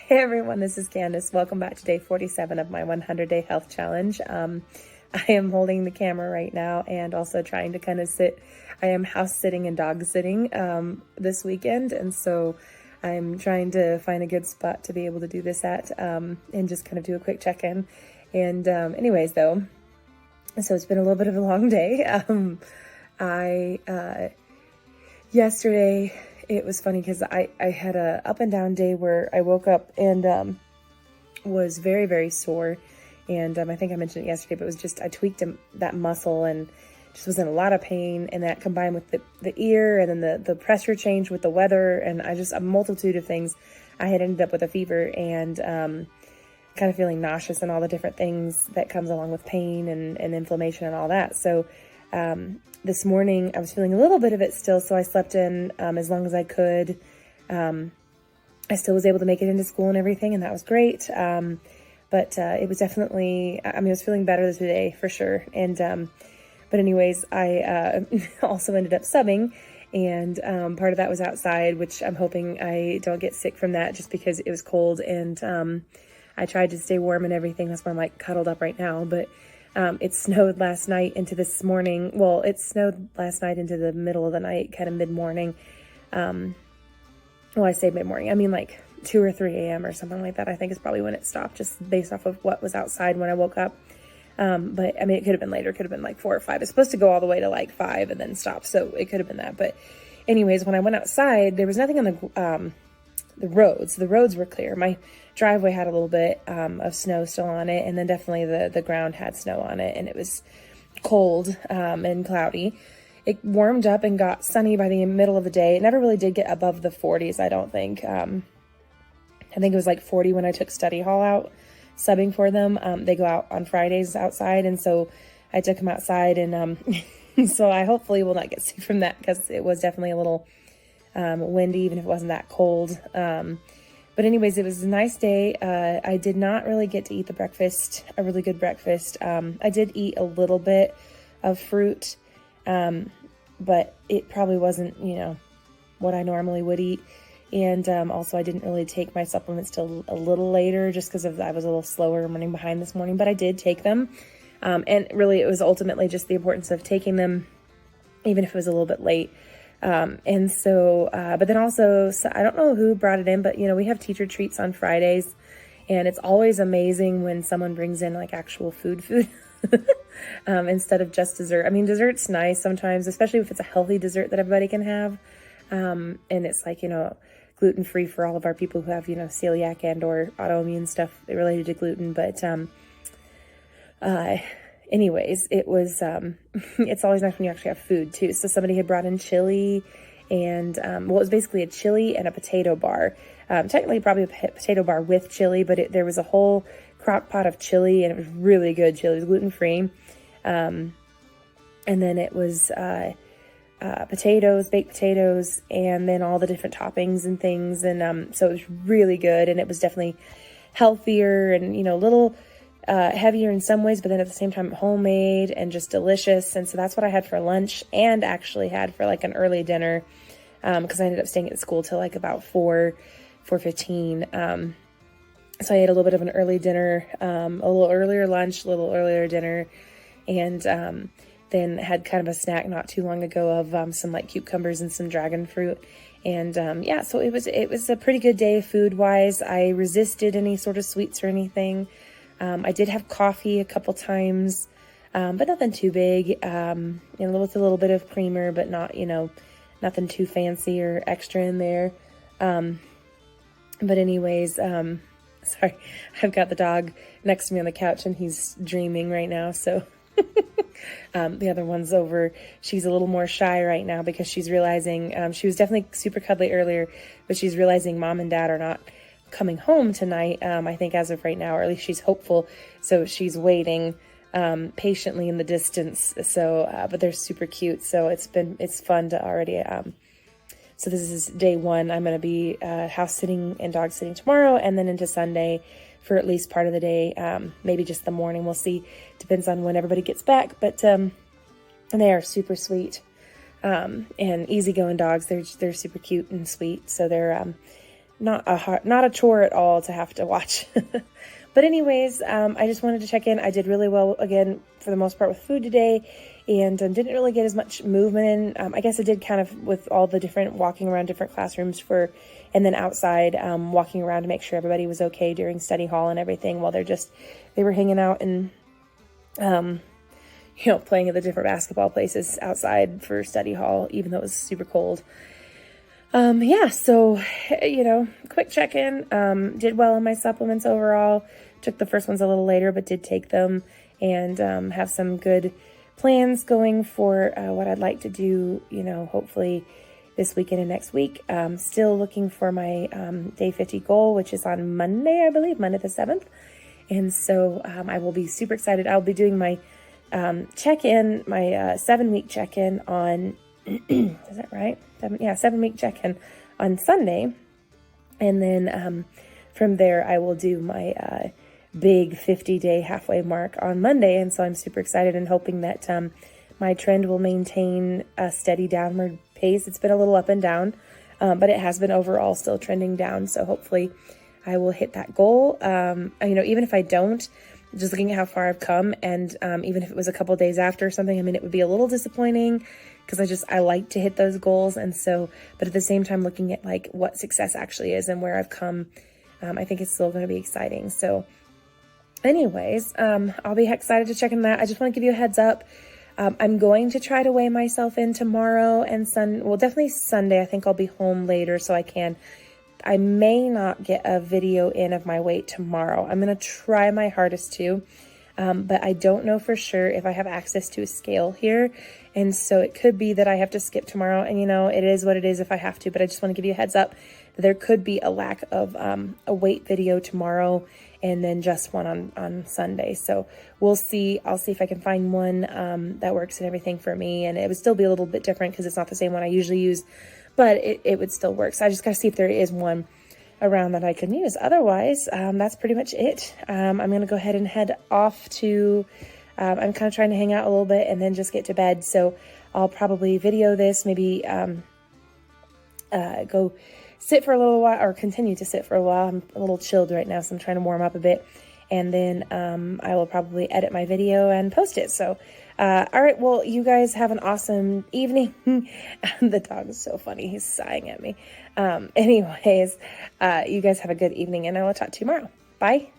Hey everyone, this is Candace. Welcome back to day 47 of my 100-day health challenge. I am holding the camera right now and also trying to kind of sit. I am house sitting and dog sitting this weekend, and so I'm trying to find a good spot to be able to do this at and just kind of do a quick check-in. And anyways, though, so it's been a little bit of a long day. Yesterday, it was funny because I had a up and down day where I woke up and was very, very sore. And I think I mentioned it yesterday, but it was just, I tweaked that muscle and just was in a lot of pain. And that combined with the ear and then the pressure change with the weather and a multitude of things, I had ended up with a fever and kind of feeling nauseous and all the different things that comes along with pain and inflammation and all that. So this morning I was feeling a little bit of it still, so I slept in as long as I could. I still was able to make it into school and everything, and that was great. But it was definitely, I was feeling better today for sure. And but anyways, I also ended up subbing, and part of that was outside, which I'm hoping I don't get sick from that just because it was cold. And I tried to stay warm and everything. That's why I'm like cuddled up right now. But it snowed last night into this morning. Well, it snowed last night into the middle of the night, kind of mid-morning. Well, I say mid-morning. I mean like 2 or 3 a.m. or something like that. I think is probably when it stopped, just based off of what was outside when I woke up. But I mean, it could have been later. It could have been like 4 or 5. It's supposed to go all the way to like 5 and then stop. So it could have been that. But anyways, when I went outside, there was nothing on the roads. The roads were clear. My driveway had a little bit of snow still on it, and then definitely the ground had snow on it, and it was cold and cloudy. It warmed up and got sunny by the middle of the day. It never really did get above the 40s, I don't think. I think it was like 40 when I took study hall out subbing for them. They go out on Fridays outside, and so I took them outside, and so I hopefully will not get sick from that because it was definitely a little windy, even if it wasn't that cold. But anyways, it was a nice day. I did not really get to eat a really good breakfast. I did eat a little bit of fruit, but it probably wasn't, what I normally would eat. And also I didn't really take my supplements till a little later just because I was a little slower running behind this morning, but I did take them. And really it was ultimately just the importance of taking them, even if it was a little bit late. And so, but then also, so I don't know who brought it in, but we have teacher treats on Fridays, and it's always amazing when someone brings in like actual food, instead of just dessert. I mean, dessert's nice sometimes, especially if it's a healthy dessert that everybody can have. And it's like, gluten-free for all of our people who have, celiac and or autoimmune stuff related to gluten. But, anyways, it was, it's always nice when you actually have food too. So somebody had brought in chili and, it was basically a chili and a potato bar. Technically probably a potato bar with chili, but there was a whole crock pot of chili, and it was really good chili. It was gluten-free. And then it was, baked potatoes, and then all the different toppings and things. And, so it was really good, and it was definitely healthier and, a little, heavier in some ways, but then at the same time homemade and just delicious. And so that's what I had for lunch, and actually had for like an early dinner, because I ended up staying at school till like about 4:15. So I ate a little bit of an early dinner, a little earlier lunch, a little earlier dinner, and then had kind of a snack not too long ago of some like cucumbers and some dragon fruit. And so it was a pretty good day food wise. I resisted any sort of sweets or anything. I did have coffee a couple times, but nothing too big, with a little bit of creamer, but not, nothing too fancy or extra in there. But anyways, sorry, I've got the dog next to me on the couch and he's dreaming right now. So, the other one's over. She's a little more shy right now because she's realizing, she was definitely super cuddly earlier, but she's realizing mom and dad are not coming home tonight, I think as of right now, or at least she's hopeful. So she's waiting patiently in the distance. So, but they're super cute. So it's fun to already, so this is day 1. I'm going to be house sitting and dog sitting tomorrow, and then into Sunday for at least part of the day, maybe just the morning. We'll see. Depends on when everybody gets back. But and they are super sweet and easygoing dogs. They're super cute and sweet. So they're not a chore at all to have to watch. But anyways, I just wanted to check in. I did really well, again, for the most part with food today, and didn't really get as much movement in. I guess I did kind of with all the different walking around different classrooms and then outside, walking around to make sure everybody was okay during study hall and everything while they were hanging out and, playing at the different basketball places outside for study hall, even though it was super cold. So, quick check-in, did well on my supplements overall. Took the first ones a little later, but did take them, and have some good plans going for what I'd like to do, hopefully this weekend and next week. Still looking for my day 50 goal, which is on Monday, I believe, Monday the 7th. And so I will be super excited. I'll be doing my check-in, my 7-week check-in on, is that right? 7-week check-in on Sunday. And then from there, I will do my big 50-day halfway mark on Monday. And so I'm super excited and hoping that my trend will maintain a steady downward pace. It's been a little up and down, but it has been overall still trending down. So hopefully I will hit that goal. Even if I don't, just looking at how far I've come, and even if it was a couple days after or something, it would be a little disappointing because I like to hit those goals. And so, but at the same time, looking at like what success actually is and where I've come, I think it's still going to be exciting. So anyways, I'll be excited to check in that. I just want to give you a heads up. I'm going to try to weigh myself in tomorrow and definitely Sunday. I think I'll be home later so I may not get a video in of my weight tomorrow. I'm going to try my hardest to, but I don't know for sure if I have access to a scale here. And so it could be that I have to skip tomorrow, and it is what it is if I have to, but I just want to give you a heads up that there could be a lack of a weight video tomorrow and then just one on Sunday. So we'll see. I'll see if I can find one that works and everything for me. And it would still be a little bit different because it's not the same one I usually use, but it would still work. So I just got to see if there is one around that I can use. Otherwise, that's pretty much it. I'm going to go ahead and head off to, I'm kind of trying to hang out a little bit and then just get to bed. So I'll probably video this, maybe go sit for a little while, or continue to sit for a while. I'm a little chilled right now, so I'm trying to warm up a bit. And then I will probably edit my video and post it. So, all right, well, you guys have an awesome evening. The dog is so funny. He's sighing at me. Anyways, you guys have a good evening, and I will talk to you tomorrow. Bye.